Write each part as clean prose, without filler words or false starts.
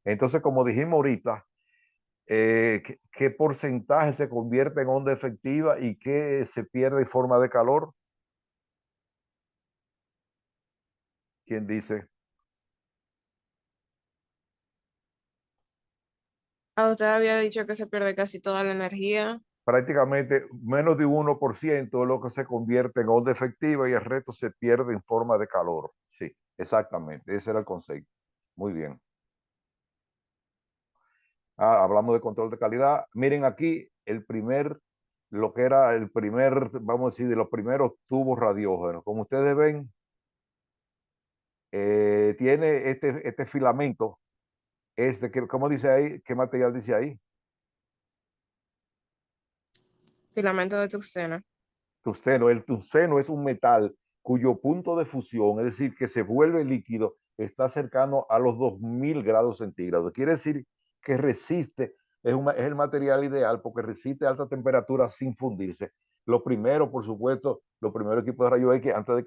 Entonces, como dijimos ahorita, ¿qué porcentaje se convierte en onda efectiva y qué se pierde en forma de calor? ¿Quién dice? Usted había dicho que se pierde casi toda la energía. Prácticamente menos de un 1% de lo que se convierte en onda efectiva y el resto se pierde en forma de calor. Sí, exactamente. Ese era el concepto. Muy bien. Hablamos de control de calidad. Miren aquí lo que era el primer, vamos a decir, de los primeros tubos radiógenos. Como ustedes ven, tiene este filamento. ¿Cómo dice ahí? ¿Qué material dice ahí? Filamento de tuxteno. Tungsteno. El tungsteno es un metal cuyo punto de fusión, es decir, que se vuelve líquido, está cercano a los 2000 grados centígrados. Quiere decir que resiste, es el material ideal porque resiste alta temperatura sin fundirse. Lo primero, por supuesto, los primeros equipos de rayos X, antes de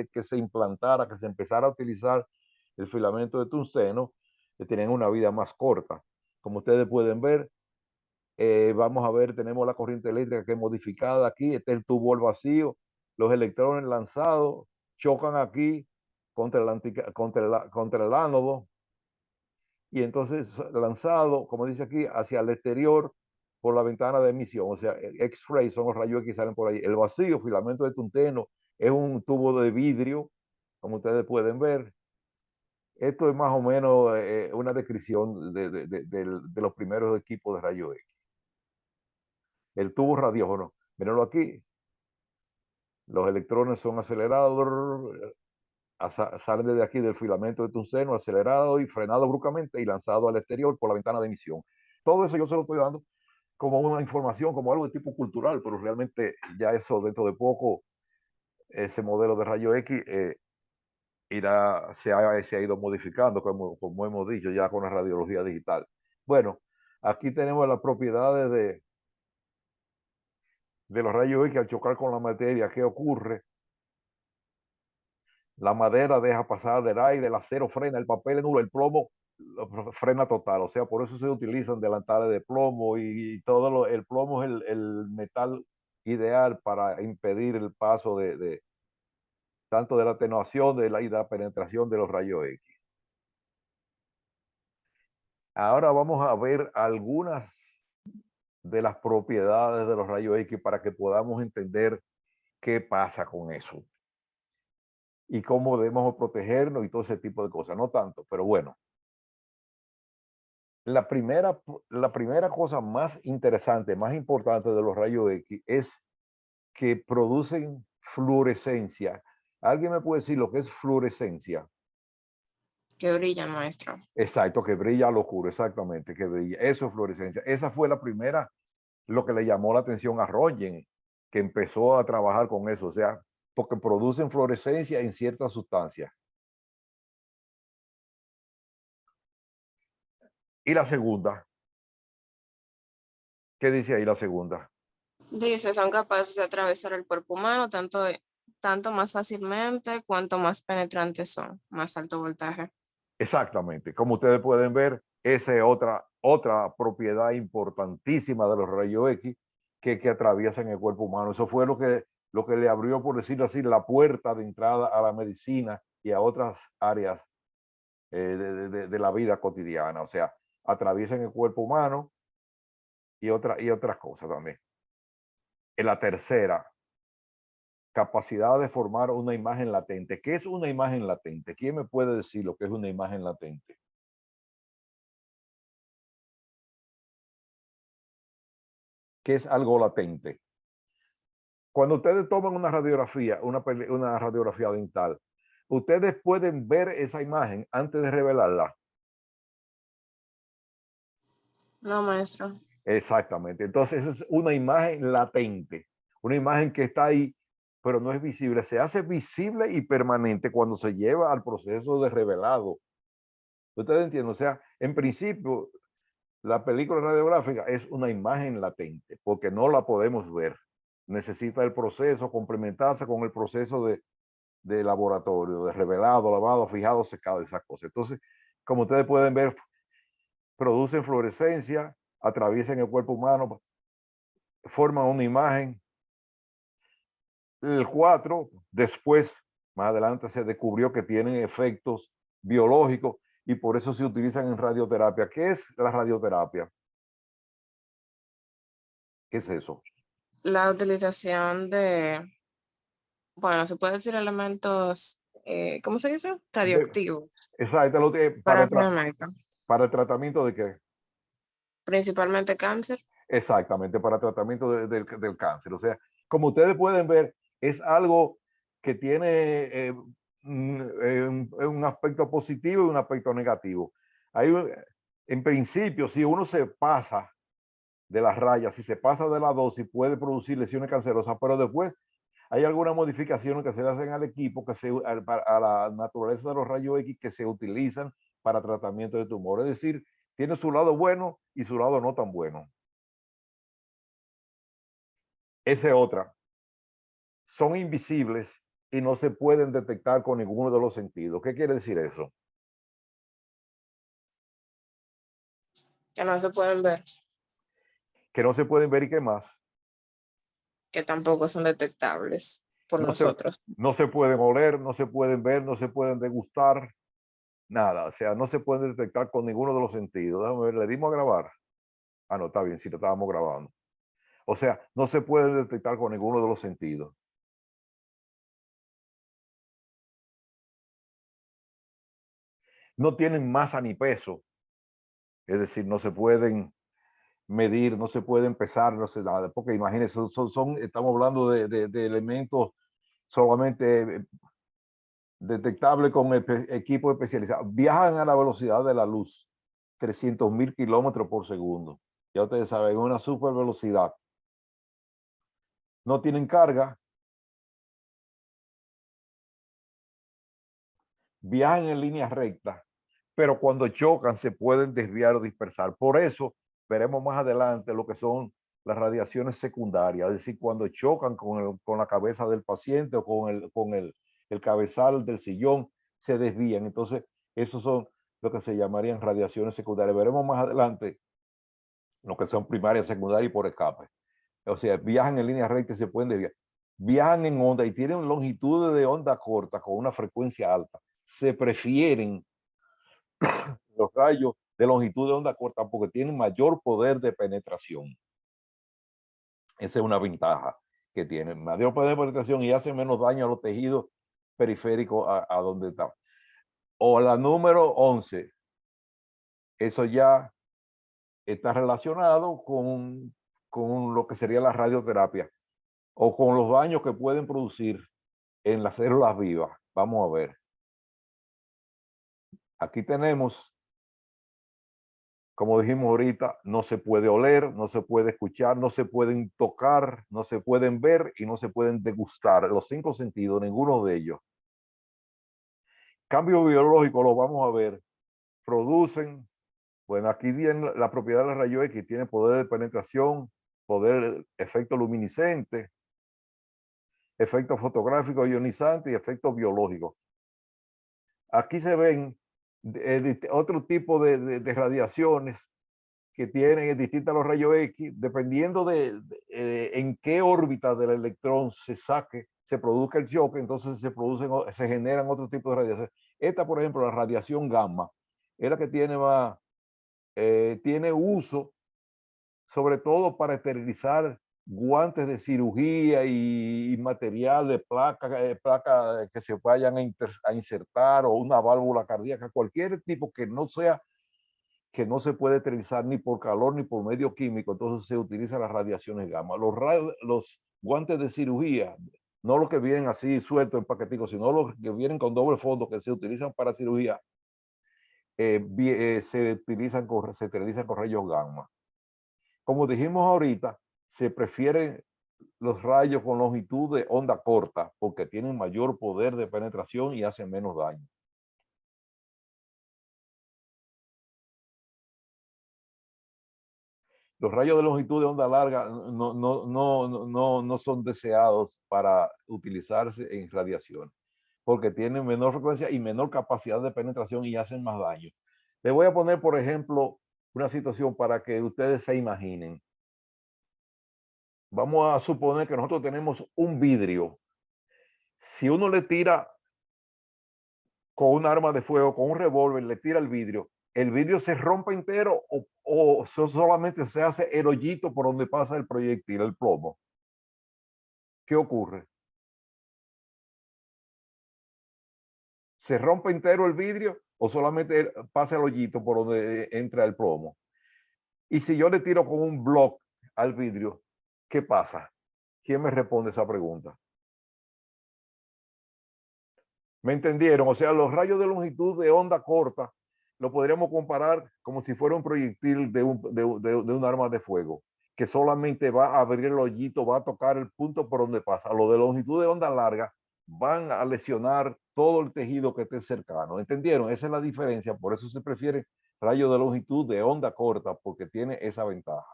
que se implantara, que se empezara a utilizar el filamento de tungsteno, tenían una vida más corta. Como ustedes pueden ver, vamos a ver, tenemos la corriente eléctrica que es modificada aquí, este es el tubo al vacío, los electrones lanzados chocan aquí contra el ánodo y entonces lanzado, como dice aquí, hacia el exterior por la ventana de emisión, o sea, X-ray son los rayos X que salen por ahí. El vacío, filamento de tungsteno, es un tubo de vidrio, como ustedes pueden ver. Esto es más o menos una descripción de los primeros equipos de rayos X. El tubo radiógeno, mírenlo aquí, los electrones son acelerados, salen desde aquí del filamento de tungsteno, acelerado y frenado bruscamente y lanzado al exterior por la ventana de emisión. Todo eso yo se lo estoy dando como una información, como algo de tipo cultural, pero realmente ya eso dentro de poco, ese modelo de rayo X se ha ido modificando, como hemos dicho, ya con la radiología digital. Bueno, aquí tenemos las propiedades de los rayos X al chocar con la materia. ¿Qué ocurre? La madera deja pasar el aire, el acero frena, el papel es nulo, el plomo frena total. O sea, por eso se utilizan delantales de plomo y el plomo es el metal ideal para impedir el paso tanto de la atenuación y de la penetración de los rayos X. Ahora vamos a ver algunas de las propiedades de los rayos X para que podamos entender qué pasa con eso y cómo debemos protegernos y todo ese tipo de cosas. No tanto, pero bueno. La primera cosa más interesante, más importante de los rayos X es que producen fluorescencia. ¿Alguien me puede decir lo que es fluorescencia? Que brilla, maestro. Exacto, que brilla al oscuro, exactamente, que brilla. Eso es fluorescencia. Esa fue la primera, lo que le llamó la atención a Röntgen, que empezó a trabajar con eso, o sea, porque producen fluorescencia en ciertas sustancias. Y la segunda, ¿qué dice ahí la segunda? Dice, son capaces de atravesar el cuerpo humano tanto más fácilmente cuanto más penetrantes son, más alto voltaje. Exactamente. Como ustedes pueden ver, esa es otra propiedad importantísima de los rayos X que atraviesan el cuerpo humano. Eso fue lo que le abrió, por decirlo así, la puerta de entrada a la medicina y a otras áreas de la vida cotidiana. O sea, atraviesan el cuerpo humano y otras cosas también. En la tercera, capacidad de formar una imagen latente. ¿Qué es una imagen latente? ¿Quién me puede decir lo que es una imagen latente? ¿Qué es algo latente? Cuando ustedes toman una radiografía, una radiografía dental, ustedes pueden ver esa imagen antes de revelarla. No, maestro. Exactamente. Entonces, eso es una imagen latente, una imagen que está ahí, pero no es visible. Se hace visible y permanente cuando se lleva al proceso de revelado. ¿Ustedes entienden? O sea, en principio, la película radiográfica es una imagen latente, porque no la podemos ver. Necesita el proceso, complementarse con el proceso de laboratorio, de revelado, lavado, fijado, secado, esas cosas. Entonces, Como ustedes pueden ver, producen fluorescencia, atraviesan el cuerpo humano, forman una imagen. El 4, después, más adelante se descubrió que tienen efectos biológicos y por eso se utilizan en radioterapia. ¿Qué es la radioterapia? ¿Qué es eso? La utilización de, bueno, se puede decir elementos, ¿cómo se dice? De, Radioactivos exacto, para el para el tratamiento de qué? principalmente cáncer. Exactamente, para tratamiento del cáncer. O sea, como ustedes pueden ver, es algo que tiene un aspecto positivo y un aspecto negativo. Hay, en principio, si uno se pasa de las rayas, si se pasa de la dosis, puede producir lesiones cancerosas, pero después hay algunas modificaciones que se le hacen al equipo, a la naturaleza de los rayos X que se utilizan para tratamiento de tumor. Es decir, tiene su lado bueno y su lado no tan bueno. Esa es otra. Son invisibles y no se pueden detectar con ninguno de los sentidos. ¿Qué quiere decir eso? Que no se pueden ver, Que no se pueden ver y qué más. que tampoco son detectables por No se, nosotros. no se pueden oler, no se pueden ver, no se pueden degustar, nada. O sea, no se pueden detectar con ninguno de los sentidos. Déjame ver, le dimos a grabar. Ah, no, está bien, si lo estábamos grabando. O sea, no se puede detectar con ninguno de los sentidos. No tienen masa ni peso. Es decir, no se pueden medir, no se pueden pesar, no sé nada. Porque imagínense, estamos hablando de elementos solamente detectables con equipos especializados. Viajan a la velocidad de la luz, 300.000 kilómetros por segundo. Ya ustedes saben, una super velocidad. No tienen carga, viajan en línea recta, pero cuando chocan se pueden desviar o dispersar. Por eso veremos más adelante lo que son las radiaciones secundarias, es decir, cuando chocan con la cabeza del paciente o el cabezal del sillón, se desvían. Entonces, esos son lo que se llamarían radiaciones secundarias. Veremos más adelante lo que son primarias, secundarias y por escape. O sea, viajan en línea recta y se pueden desviar. Viajan en onda y tienen longitudes de onda corta con una frecuencia alta. Se prefieren los rayos de longitud de onda corta porque tienen mayor poder de penetración. Esa es una ventaja que tienen. Mayor poder de penetración y hace menos daño a los tejidos periféricos a donde están. O la número 11, eso ya está relacionado con lo que sería la radioterapia o con los daños que pueden producir en las células vivas. Vamos a ver. Aquí tenemos, como dijimos ahorita, no se puede oler, no se puede escuchar, no se pueden tocar, no se pueden ver y no se pueden degustar. Los 5 sentidos, ninguno de ellos. Cambio biológico, lo vamos a ver. Producen, bueno, aquí viene la propiedad de los rayos X, tiene poder de penetración, poder, efecto luminiscente, efecto fotográfico ionizante y efecto biológico. Aquí se ven otro tipo de radiaciones que tienen distintas a los rayos X, dependiendo en qué órbita del electrón se saque, se produzca el choque, entonces se generan otro tipo de radiación. Esta, por ejemplo, la radiación gamma, es la que tiene más, tiene uso sobre todo para esterilizar guantes de cirugía y material de placa que se vayan a insertar o una válvula cardíaca, cualquier tipo que no sea, que no se puede esterilizar ni por calor ni por medio químico, entonces se utilizan las radiaciones gamma. Los guantes de cirugía, no los que vienen así sueltos en paqueticos, sino los que vienen con doble fondo que se utilizan para cirugía, se esterilizan con rayos gamma. Como dijimos ahorita, se prefieren los rayos con longitud de onda corta porque tienen mayor poder de penetración y hacen menos daño. Los rayos de longitud de onda larga no son deseados para utilizarse en radiación porque tienen menor frecuencia y menor capacidad de penetración y hacen más daño. Le voy a poner, por ejemplo, una situación para que ustedes se imaginen. Vamos a suponer que nosotros tenemos un vidrio. Si uno le tira con un arma de fuego, con un revólver, le tira el vidrio se rompe entero o solamente se hace el hoyito por donde pasa el proyectil, el plomo. ¿Qué ocurre? ¿Se rompe entero el vidrio o solamente pasa el hoyito por donde entra el plomo? Y si yo le tiro con un block al vidrio, ¿qué pasa? ¿Quién me responde esa pregunta? ¿Me entendieron? O sea, los rayos de longitud de onda corta lo podríamos comparar como si fuera un proyectil de un arma de fuego, que solamente va a abrir el hoyito, va a tocar el punto por donde pasa. Los de longitud de onda larga van a lesionar todo el tejido que esté cercano. ¿Entendieron? Esa es la diferencia. Por eso se prefiere rayos de longitud de onda corta, porque tiene esa ventaja.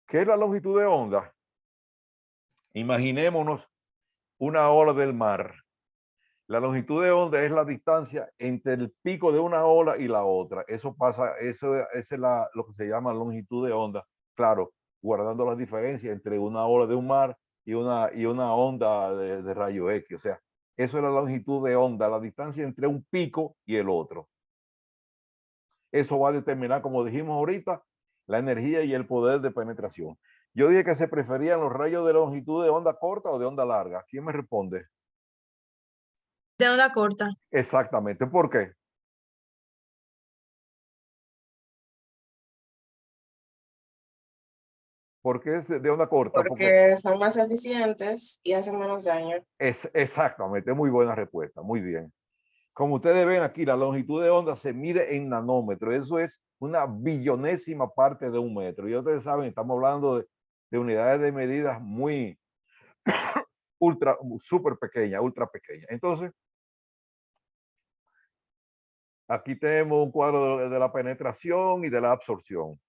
¿Qué es la longitud de onda? Imaginémonos una ola del mar. La longitud de onda es la distancia entre el pico de una ola y la otra. Eso pasa, eso es lo que se llama longitud de onda. Claro, guardando las diferencias entre una ola de un mar y una onda de rayo X. O sea, eso es la longitud de onda, la distancia entre un pico y el otro. Eso va a determinar, como dijimos ahorita, la energía y el poder de penetración. Yo dije que se preferían los rayos de longitud de onda corta o de onda larga. ¿Quién me responde? De onda corta. Exactamente. ¿Por qué? Porque es de onda corta, porque Porque son más eficientes y hacen menos daño. es exactamente, muy buena respuesta, muy bien. Como ustedes ven aquí, la longitud de onda se mide en nanómetros, eso es una billonésima parte de un metro. Y ustedes saben, estamos hablando de unidades de medidas muy ultra, súper pequeñas, ultra pequeñas. Entonces, aquí tenemos un cuadro de la penetración y de la absorción.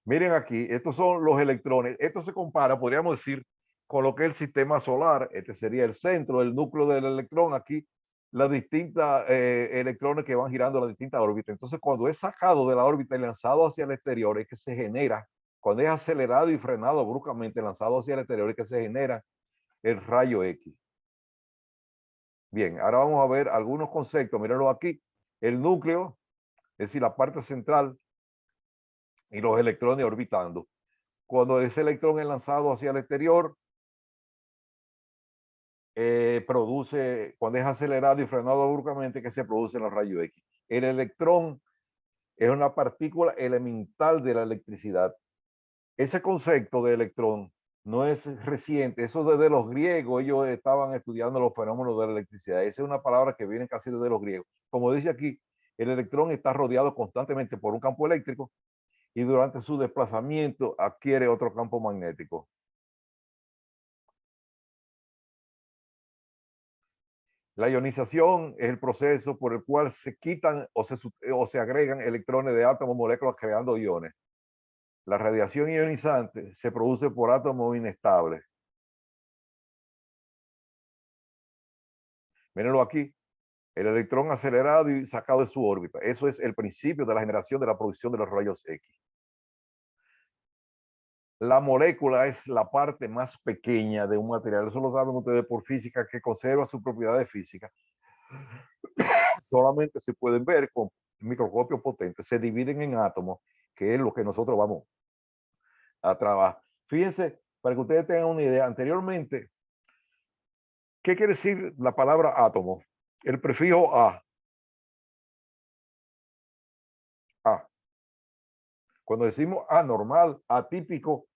Miren aquí, estos son los electrones. Esto se compara, podríamos decir, con lo que es el sistema solar. Este sería el centro, el núcleo del electrón. Aquí, las distintas electrones que van girando las distintas órbitas. Entonces, cuando es sacado de la órbita y lanzado hacia el exterior, es que se genera, cuando es acelerado y frenado bruscamente, lanzado hacia el exterior, es que se genera el rayo X. Bien, ahora vamos a ver algunos conceptos. Mírenlo aquí. El núcleo, es decir, la parte central y los electrones orbitando. Cuando ese electrón es lanzado hacia el exterior, produce, cuando es acelerado y frenado bruscamente, que se producen los rayos X. El electrón es una partícula elemental de la electricidad. Ese concepto de electrón no es reciente, eso desde los griegos, ellos estaban estudiando los fenómenos de la electricidad. Esa es una palabra que viene casi desde los griegos. Como dice aquí, el electrón está rodeado constantemente por un campo eléctrico y durante su desplazamiento adquiere otro campo magnético. La ionización es el proceso por el cual se quitan o se agregan electrones de átomos, moléculas creando iones. La radiación ionizante se produce por átomos inestables. Mírenlo aquí, el electrón acelerado y sacado de su órbita. Eso es el principio de la generación de la producción de los rayos X. La molécula es la parte más pequeña de un material. Eso lo saben ustedes por física, que conserva sus propiedades físicas. Solamente se pueden ver con microscopios potentes. Se dividen en átomos, que es lo que nosotros vamos a trabajar. Fíjense, para que ustedes tengan una idea, anteriormente, ¿qué quiere decir la palabra átomo? El prefijo A. A. Cuando decimos anormal, atípico,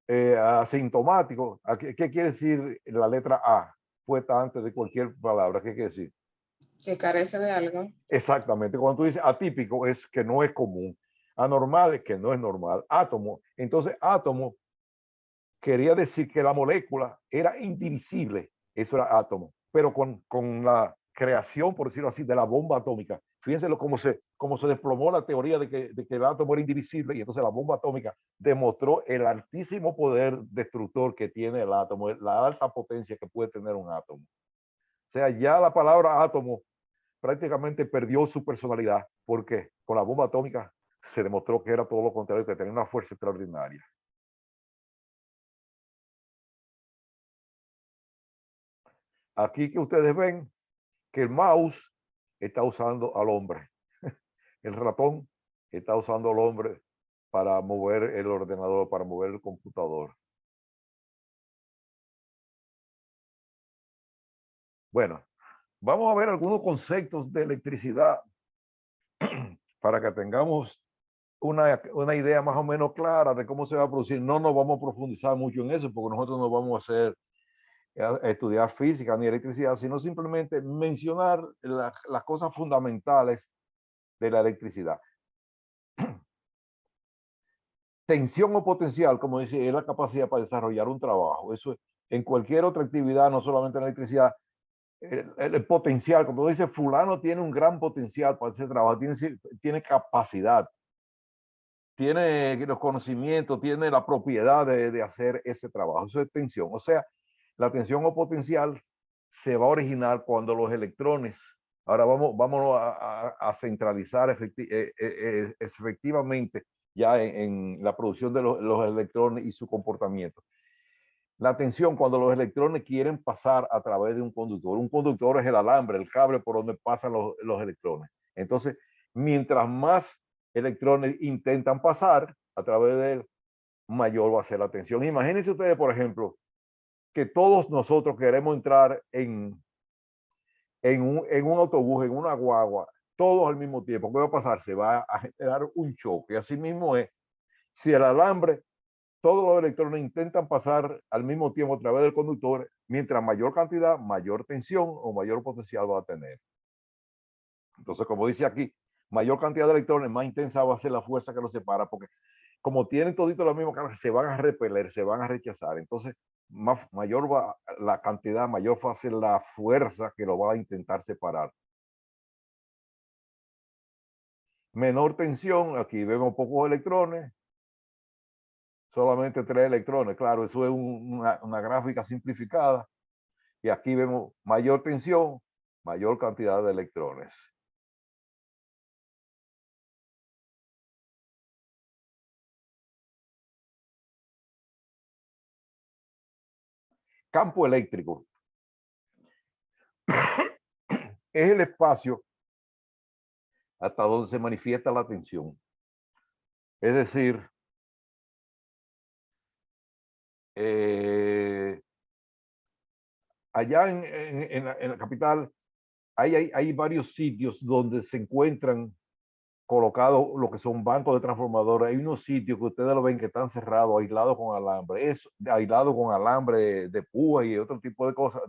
asintomático, ¿qué quiere decir la letra A? Puesta antes de cualquier palabra, ¿qué quiere decir? Que carece de algo. Exactamente. Cuando tú dices atípico, es que no es común. Anormal es que no es normal. Átomo. Entonces, átomo quería decir que la molécula era indivisible. Eso era átomo. Pero con la creación, por decirlo así, de la bomba atómica, Fíjense cómo se desplomó la teoría de que el átomo era indivisible, y entonces la bomba atómica demostró el altísimo poder destructor que tiene el átomo, la alta potencia que puede tener un átomo. O sea, ya la palabra átomo prácticamente perdió su personalidad, porque con la bomba atómica se demostró que era todo lo contrario, que tenía una fuerza extraordinaria. Aquí que ustedes ven que el mouse está usando al hombre. El ratón está usando al hombre para mover el ordenador, para mover el computador. Bueno, vamos a ver algunos conceptos de electricidad para que tengamos una idea más o menos clara de cómo se va a producir. No nos vamos a profundizar mucho en eso porque nosotros no vamos a estudiar física ni electricidad, sino simplemente mencionar las cosas fundamentales de la electricidad. Tensión o potencial, como dice, es la capacidad para desarrollar un trabajo. Eso en cualquier otra actividad, no solamente en la electricidad, el potencial, como dice, fulano tiene un gran potencial para ese trabajo, tiene capacidad, tiene los conocimientos, tiene la propiedad de hacer ese trabajo. Eso es tensión. O sea, la tensión o potencial se va a originar cuando los electrones, ahora vamos a centralizar efectivamente ya en la producción de los electrones y su comportamiento. La tensión cuando los electrones quieren pasar a través de un conductor. Un conductor es el alambre, el cable por donde pasan los electrones. Entonces, mientras más electrones intentan pasar a través de él, mayor va a ser la tensión. Imagínense ustedes, por ejemplo, que todos nosotros queremos entrar en un autobús, en una guagua, todos al mismo tiempo. ¿Qué va a pasar? Se va a generar un choque. Así mismo es. Si el alambre, todos los electrones intentan pasar al mismo tiempo a través del conductor, mientras mayor cantidad, mayor tensión o mayor potencial va a tener. Entonces, como dice aquí, mayor cantidad de electrones, más intensa va a ser la fuerza que los separa, porque como tienen todito la misma carga, se van a repeler, se van a rechazar. Entonces, mayor va la cantidad, mayor va a ser la fuerza que lo va a intentar separar. Menor tensión, aquí vemos pocos electrones, solamente 3 electrones. Claro, eso es una gráfica simplificada. Y aquí vemos mayor tensión, mayor cantidad de electrones. Campo eléctrico es el espacio hasta donde se manifiesta la tensión. Es decir, allá en la capital hay varios sitios donde se encuentran colocados lo que son bancos de transformadores. Hay unos sitios que ustedes lo ven que están cerrados, aislados con alambre, aislado con alambre de púa y otro tipo de cosas,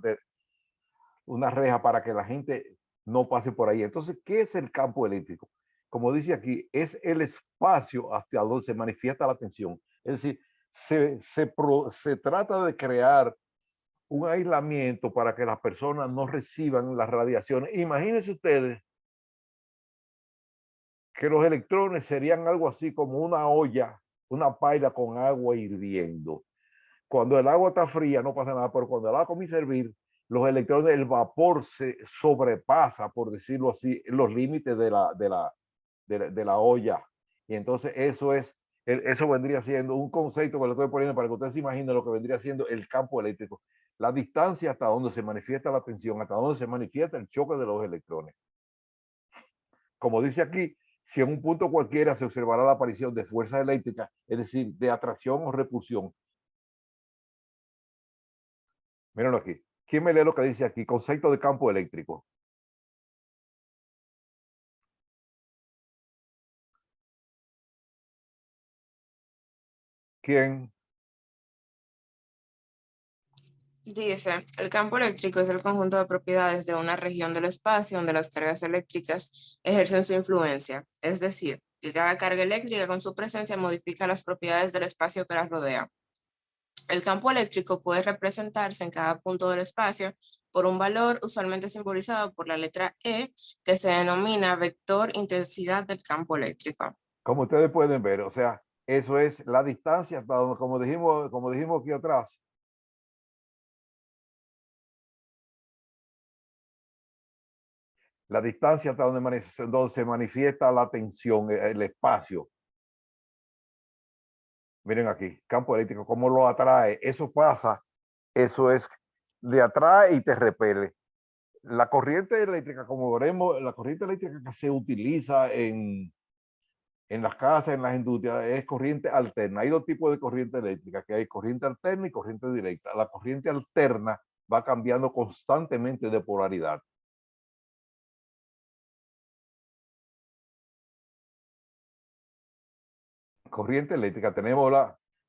una reja para que la gente no pase por ahí. Entonces, ¿qué es el campo eléctrico? Como dice aquí, es el espacio hacia donde se manifiesta la tensión. Es decir, se trata de crear un aislamiento para que las personas no reciban las radiaciones. Imagínense ustedes que los electrones serían algo así como una olla, una paila con agua hirviendo. Cuando el agua está fría no pasa nada, pero cuando el agua comienza a hervir, los electrones, el vapor se sobrepasa, por decirlo así, los límites de la olla. Y entonces eso vendría siendo un concepto que le estoy poniendo para que ustedes se imaginen lo que vendría siendo el campo eléctrico. La distancia hasta donde se manifiesta la tensión, hasta donde se manifiesta el choque de los electrones. Como dice aquí, si en un punto cualquiera se observará la aparición de fuerzas eléctricas, es decir, de atracción o repulsión. Mírenlo aquí. ¿Quién me lee lo que dice aquí? Concepto de campo eléctrico. ¿Quién? Dice, el campo eléctrico es el conjunto de propiedades de una región del espacio donde las cargas eléctricas ejercen su influencia. Es decir, que cada carga eléctrica con su presencia modifica las propiedades del espacio que las rodea. El campo eléctrico puede representarse en cada punto del espacio por un valor usualmente simbolizado por la letra E, que se denomina vector intensidad del campo eléctrico. Como ustedes pueden ver, o sea, eso es la distancia hasta donde, como dijimos aquí atrás, la distancia hasta donde se manifiesta la tensión, el espacio. Miren aquí, campo eléctrico, cómo lo atrae. Eso pasa, eso es, de atrae y te repele. La corriente eléctrica, como veremos, la corriente eléctrica que se utiliza en las casas, en las industrias, es corriente alterna. Hay dos tipos de corriente eléctrica, que hay corriente alterna y corriente directa. La corriente alterna va cambiando constantemente de polaridad. Corriente eléctrica,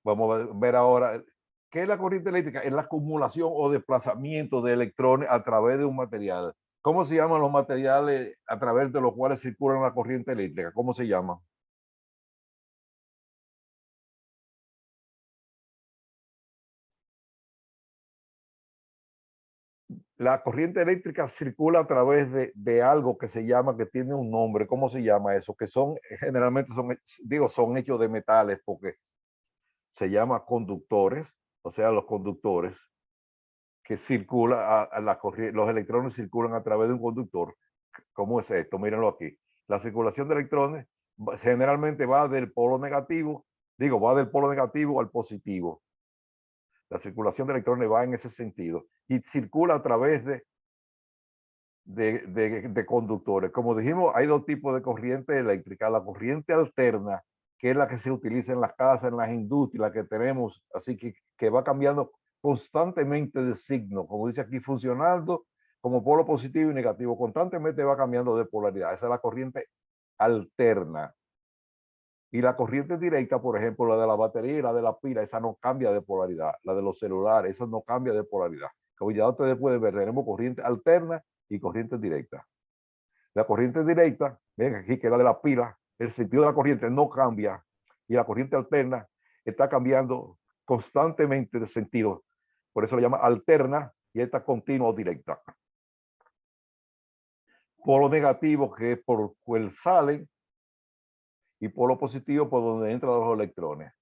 vamos a ver ahora, ¿qué es la corriente eléctrica? Es la acumulación o desplazamiento de electrones a través de un material. ¿Cómo se llaman los materiales a través de los cuales circula la corriente eléctrica? ¿Cómo se llaman? La corriente eléctrica circula a través de algo que se llama, que tiene un nombre. ¿Cómo se llama eso? Que son, generalmente son hechos de metales, porque se llama conductores, o sea, los conductores que circula a la corriente, los electrones circulan a través de un conductor. ¿Cómo es esto? Mírenlo aquí. La circulación de electrones generalmente va del polo negativo, va del polo negativo al positivo. La circulación de electrones va en ese sentido y circula a través de conductores. Como dijimos, hay dos tipos de corriente eléctrica. La corriente alterna, que es la que se utiliza en las casas, en las industrias, la que tenemos, así que va cambiando constantemente de signo, como dice aquí, funcionando como polo positivo y negativo, constantemente va cambiando de polaridad. Esa es la corriente alterna. Y la corriente directa, por ejemplo, la de la batería y la de la pila, esa no cambia de polaridad. La de los celulares, esa no cambia de polaridad. Como ya ustedes pueden ver, tenemos corriente alterna y corriente directa. La corriente directa, ven aquí que es la de la pila, el sentido de la corriente no cambia y la corriente alterna está cambiando constantemente de sentido. Por eso le llama alterna y esta continua o directa. Polo negativo, que es por el salen, y polo positivo por donde entran los electrones.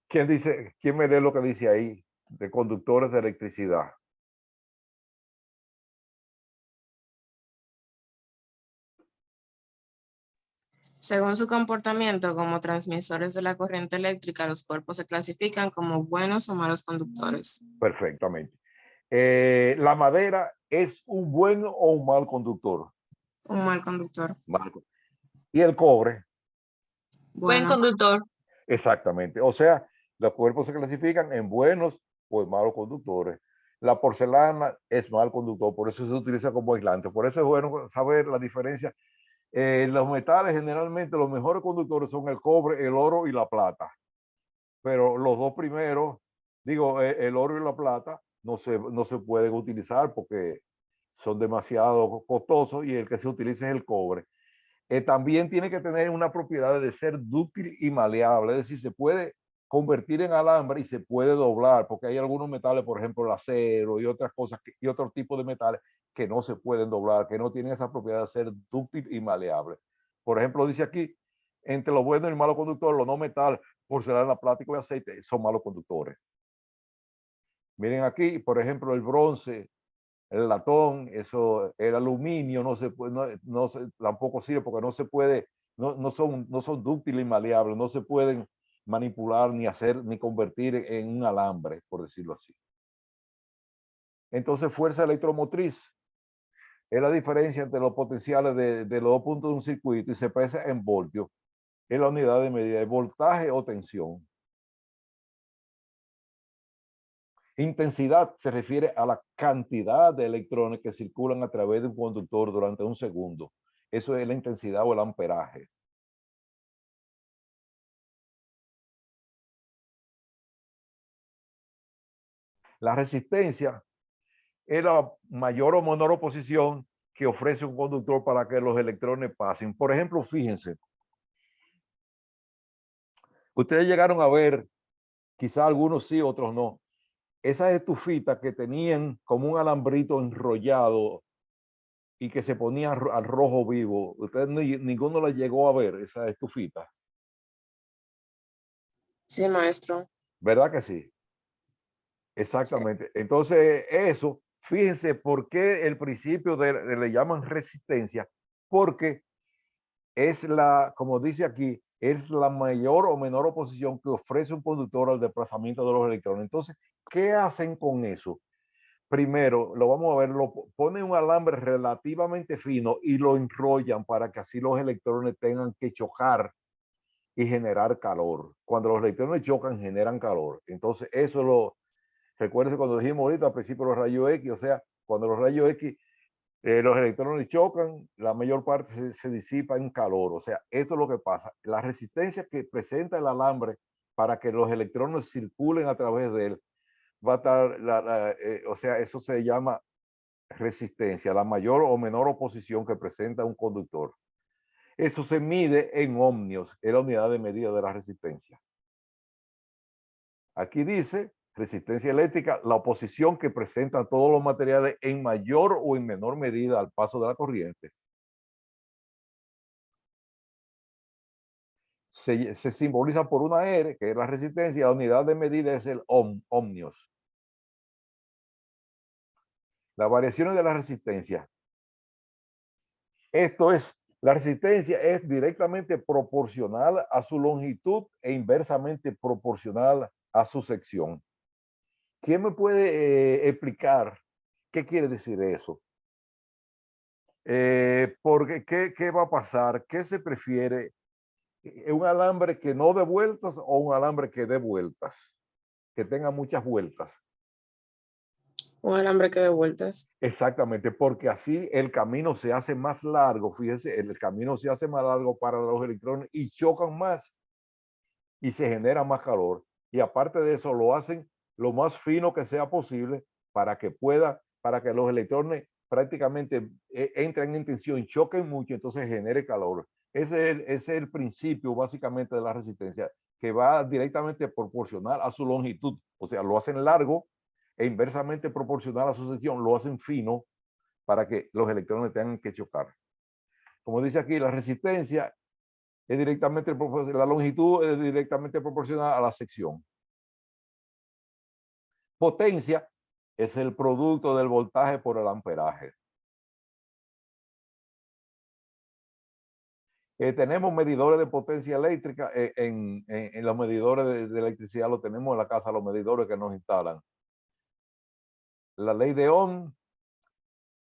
¿Quién me lee lo que dice ahí de conductores de electricidad? Según su comportamiento como transmisores de la corriente eléctrica, los cuerpos se clasifican como buenos o malos conductores. Perfectamente. La madera es un buen o un mal conductor. Un mal conductor. Mal. Y el cobre, Buen Bueno, conductor. exactamente. O sea, los cuerpos se clasifican en buenos o en malos conductores. La porcelana es mal conductor, por eso se utiliza como aislante. Por eso es bueno saber la diferencia. Los metales, generalmente, los mejores conductores son el cobre, el oro y la plata. Pero los dos primeros, el oro y la plata, no se pueden utilizar porque son demasiado costosos y el que se utiliza es el cobre. También tiene que tener una propiedad de ser dúctil y maleable, es decir, se puede convertir en alambre y se puede doblar, porque hay algunos metales, por ejemplo, el acero y otras cosas, y otro tipo de metales que no se pueden doblar, que no tienen esa propiedad de ser dúctil y maleable. Por ejemplo, dice aquí, entre los buenos y malos conductores, los no metales, porcelana, plástico y aceite, son malos conductores. Miren aquí, por ejemplo, el bronce, el latón, el aluminio no se puede, tampoco sirve porque no se puede, no son dúctiles y maleables, no se pueden manipular ni hacer ni convertir en un alambre, por decirlo así. Entonces, fuerza electromotriz es la diferencia entre los potenciales de los dos puntos de un circuito y se expresa en voltios. Es la unidad de medida de voltaje o tensión. Intensidad se refiere a la cantidad de electrones que circulan a través de un conductor durante un segundo. Eso es la intensidad o el amperaje. La resistencia es la mayor o menor oposición que ofrece un conductor para que los electrones pasen. Por ejemplo, fíjense, ustedes llegaron a ver, quizá algunos sí, otros no, esas estufitas que tenían como un alambrito enrollado y que se ponía al rojo vivo. Ustedes ninguno la llegó a ver, esa estufita. Sí, maestro. ¿Verdad que sí? Exactamente. Entonces, eso, fíjense por qué el principio le llaman resistencia, porque es la, como dice aquí, es la mayor o menor oposición que ofrece un conductor al desplazamiento de los electrones. Entonces, ¿qué hacen con eso? Primero, lo vamos a ver, ponen un alambre relativamente fino y lo enrollan para que así los electrones tengan que chocar y generar calor. Cuando los electrones chocan, generan calor. Entonces, eso lo, recuerden cuando dijimos ahorita al principio los rayos X, o sea, cuando los rayos X, los electrones chocan, la mayor parte se disipa en calor. O sea, esto es lo que pasa. La resistencia que presenta el alambre para que los electrones circulen a través de él, va a estar, o sea, eso se llama resistencia, la mayor o menor oposición que presenta un conductor. Eso se mide en ohmios, es la unidad de medida de la resistencia. Aquí dice resistencia eléctrica, la oposición que presentan todos los materiales en mayor o en menor medida al paso de la corriente. Se simboliza por una R, que es la resistencia, la unidad de medida es el ohmios. Las variaciones de la resistencia. Esto es, la resistencia es directamente proporcional a su longitud e inversamente proporcional a su sección. ¿Quién me puede explicar qué quiere decir eso? Porque, ¿qué va a pasar? ¿Qué se prefiere? ¿Un alambre que no dé vueltas o un alambre que dé vueltas? Que tenga muchas vueltas. Un alambre que dé vueltas. Exactamente, porque así el camino se hace más largo. Fíjense, el camino se hace más largo para los electrones y chocan más y se genera más calor. Y aparte de eso, lo hacen lo más fino que sea posible para que para que los electrones prácticamente entren en tensión, choquen mucho, entonces genere calor. Ese es el principio básicamente de la resistencia, que va directamente proporcional a su longitud. O sea, lo hacen largo e inversamente proporcional a su sección, lo hacen fino para que los electrones tengan que chocar. Como dice aquí, la resistencia es directamente, la longitud es directamente proporcional a la sección. Potencia es el producto del voltaje por el amperaje. Tenemos medidores de potencia eléctrica en los medidores de electricidad, lo tenemos en la casa, los medidores que nos instalan. La ley de Ohm,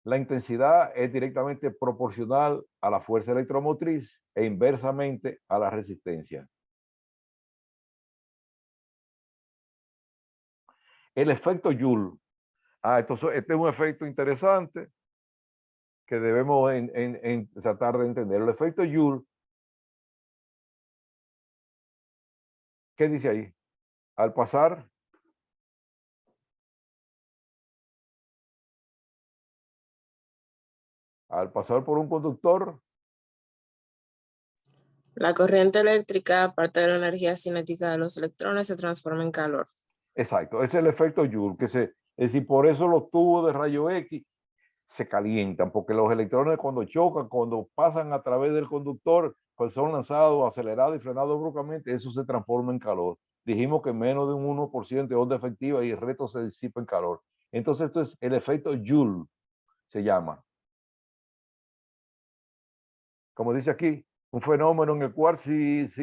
la intensidad es directamente proporcional a la fuerza electromotriz e inversamente a la resistencia. El efecto Joule. Entonces, este es un efecto interesante que debemos tratar de entender. El efecto Joule, ¿qué dice ahí? Al pasar por un conductor. La corriente eléctrica, aparte de la energía cinética de los electrones, se transforma en calor. Exacto, ese es el efecto Joule, es decir, por eso los tubos de rayo X se calientan, porque los electrones cuando chocan, cuando pasan a través del conductor, pues son lanzados, acelerados y frenados bruscamente, eso se transforma en calor. Dijimos que menos de un 1% de onda efectiva y el resto se disipa en calor. Entonces esto es el efecto Joule, se llama. Como dice aquí, un fenómeno en el cual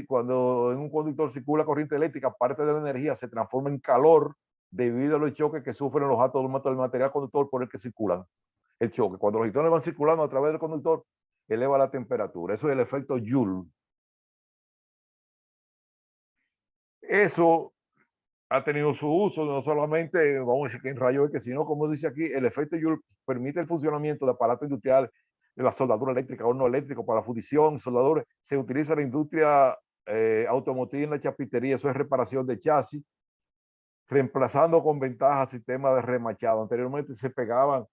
cuando en un conductor circula corriente eléctrica, parte de la energía se transforma en calor debido a los choques que sufren los átomos del material conductor por el que circulan. El choque, cuando los electrones van circulando a través del conductor, eleva la temperatura. Eso es el efecto Joule. Eso ha tenido su uso, no solamente, vamos a decir que en rayos X, sino como dice aquí, el efecto Joule permite el funcionamiento de aparatos industriales, de la soldadura eléctrica, horno eléctrico para fundición, soldadores. Se utiliza en la industria automotriz, en la chapistería, eso es reparación de chasis. reemplazando con ventaja sistemas de remachado. Anteriormente se pegaban,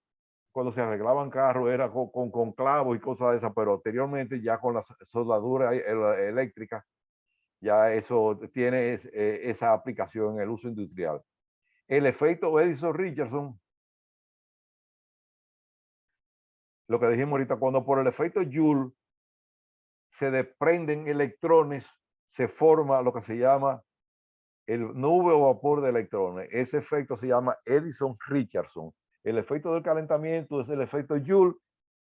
cuando se arreglaban carros, era con clavos y cosas de esas, pero anteriormente ya con las soldaduras eléctricas, ya eso tiene esa aplicación en el uso industrial. El efecto Edison-Richardson, lo que dijimos ahorita, cuando por el efecto Joule se desprenden electrones, se forma lo que se llama el nube o vapor de electrones. Ese efecto se llama Edison-Richardson. El efecto del calentamiento es el efecto Joule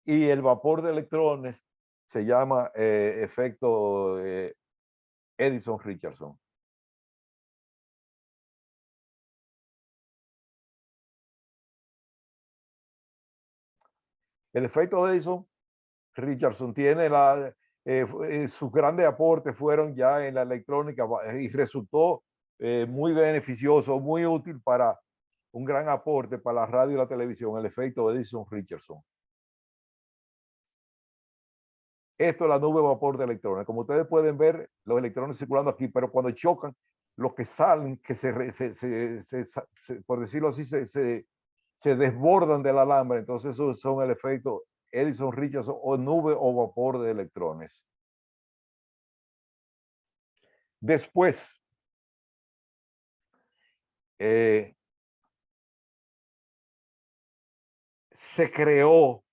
y el vapor de electrones se llama efecto Edison-Richardson. El efecto Edison-Richardson tiene sus grandes aportes fueron ya en la electrónica y resultó muy beneficioso, muy útil para un gran aporte para la radio y la televisión, el efecto Edison-Richardson. Esto es la nube de vapor de electrones. Como ustedes pueden ver, los electrones circulando aquí, pero cuando chocan, los que salen, que por decirlo así, se desbordan del alambre. Entonces, esos son el efecto Edison-Richardson o nube o vapor de electrones. Después, se creó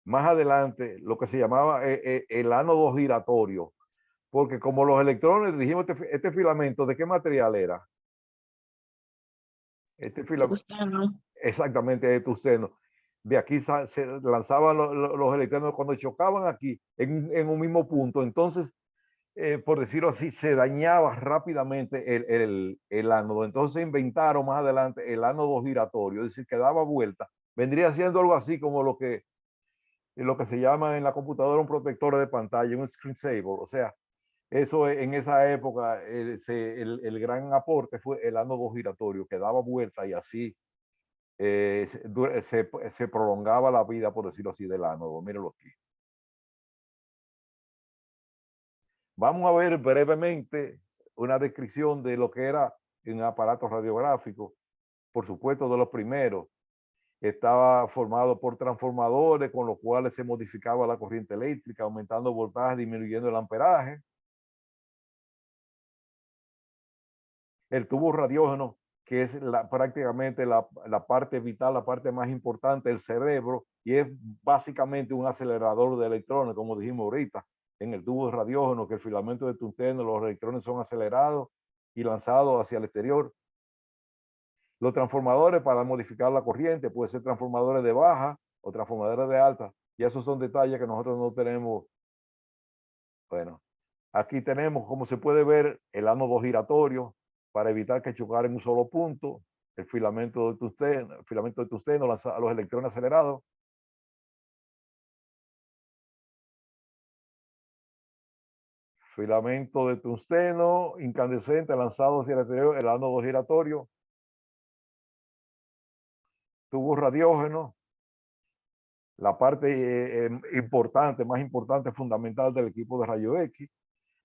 más adelante lo que se llamaba el ánodo giratorio, porque como los electrones, dijimos, este filamento, ¿de qué material era? Este filamento, exactamente, de tungsteno. De aquí se lanzaban los electrones cuando chocaban aquí en un mismo punto. Entonces, por decirlo así, se dañaba rápidamente el ánodo. Entonces se inventaron más adelante el ánodo giratorio, es decir, que daba vuelta. Vendría siendo algo así como lo que se llama en la computadora un protector de pantalla, un screensaver. O sea, eso en esa época, el gran aporte fue el ánodo giratorio, que daba vuelta y así se prolongaba la vida, por decirlo así, del ánodo. Mírenlo aquí. Vamos a ver brevemente una descripción de lo que era un aparato radiográfico. Por supuesto, de los primeros. Estaba formado por transformadores con los cuales se modificaba la corriente eléctrica, aumentando voltaje, disminuyendo el amperaje. El tubo radiógeno, que es prácticamente la parte vital, la parte más importante del cerebro, y es básicamente un acelerador de electrones, como dijimos ahorita, en el tubo radiógeno, que el filamento de tungsteno, los electrones son acelerados y lanzados hacia el exterior. Los transformadores para modificar la corriente, puede ser transformadores de baja o transformadores de alta, y esos son detalles que nosotros no tenemos. Bueno, aquí tenemos, como se puede ver, el ánodo giratorio para evitar que chocara en un solo punto, el filamento de tungsteno lanza a los electrones acelerados. Filamento de tungsteno incandescente lanzado hacia el exterior, el ánodo giratorio. Tubo radiógeno, la parte importante, más importante, fundamental del equipo de rayo X.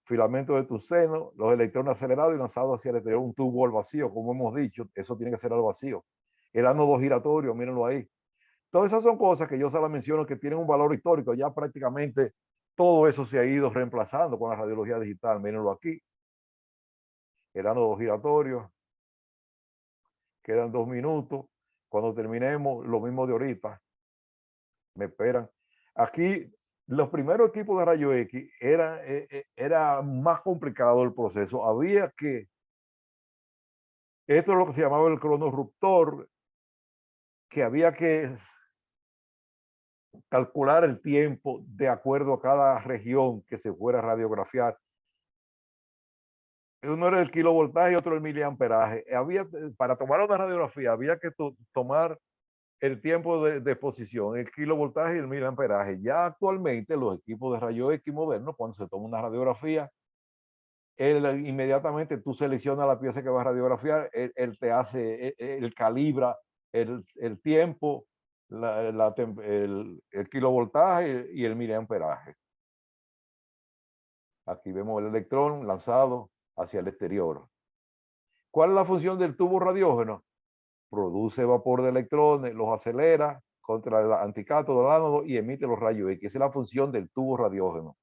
Filamento de tungsteno, los electrones acelerados y lanzados hacia el exterior, un tubo al vacío, como hemos dicho, eso tiene que ser al vacío. El ánodo giratorio, mírenlo ahí. Todas esas son cosas que yo se las menciono que tienen un valor histórico. Ya prácticamente todo eso se ha ido reemplazando con la radiología digital. Mírenlo aquí. El ánodo giratorio. Quedan 2 minutos. Cuando terminemos, lo mismo de ahorita. Me esperan. Aquí, los primeros equipos de rayo X era más complicado el proceso. Había que, esto es lo que se llamaba el cronorruptor, que había que calcular el tiempo de acuerdo a cada región que se fuera a radiografiar. Uno era el kilovoltaje y otro el miliamperaje. Para tomar una radiografía había que tomar el tiempo de exposición, el kilovoltaje y el miliamperaje. Ya actualmente los equipos de rayo X modernos, cuando se toma una radiografía, inmediatamente tú seleccionas la pieza que vas a radiografiar, él te hace, él calibra el tiempo, el kilovoltaje y el miliamperaje. Aquí vemos el electrón lanzado hacia el exterior. ¿Cuál es la función del tubo radiógeno? Produce vapor de electrones, los acelera contra el anticátodo del ánodo y emite los rayos X. Esa es la función del tubo radiógeno.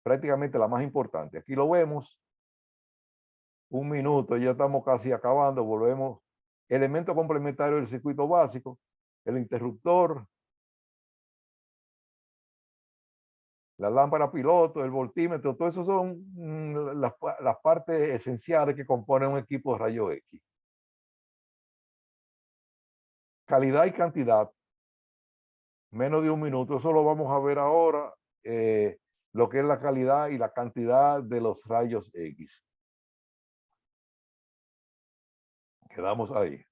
Prácticamente la más importante. Aquí lo vemos. Un minuto, ya estamos casi acabando. Volvemos. Elemento complementario del circuito básico. El interruptor. La lámpara piloto, el voltímetro. Todo eso son las partes esenciales que componen un equipo de rayos X. Calidad y cantidad. Menos de un minuto. Eso lo vamos a ver ahora. Lo que es la calidad y la cantidad de los rayos X. Quedamos ahí.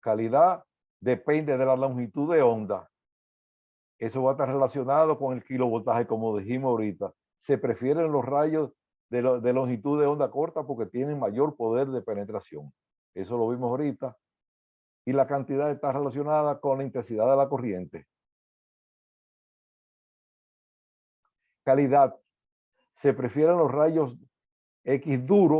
Calidad depende de la longitud de onda. Eso va a estar relacionado con el kilovoltaje, como dijimos ahorita. Se prefieren los rayos de longitud de onda corta porque tienen mayor poder de penetración. Eso lo vimos ahorita. Y la cantidad está relacionada con la intensidad de la corriente. Calidad. Se prefieren los rayos X duros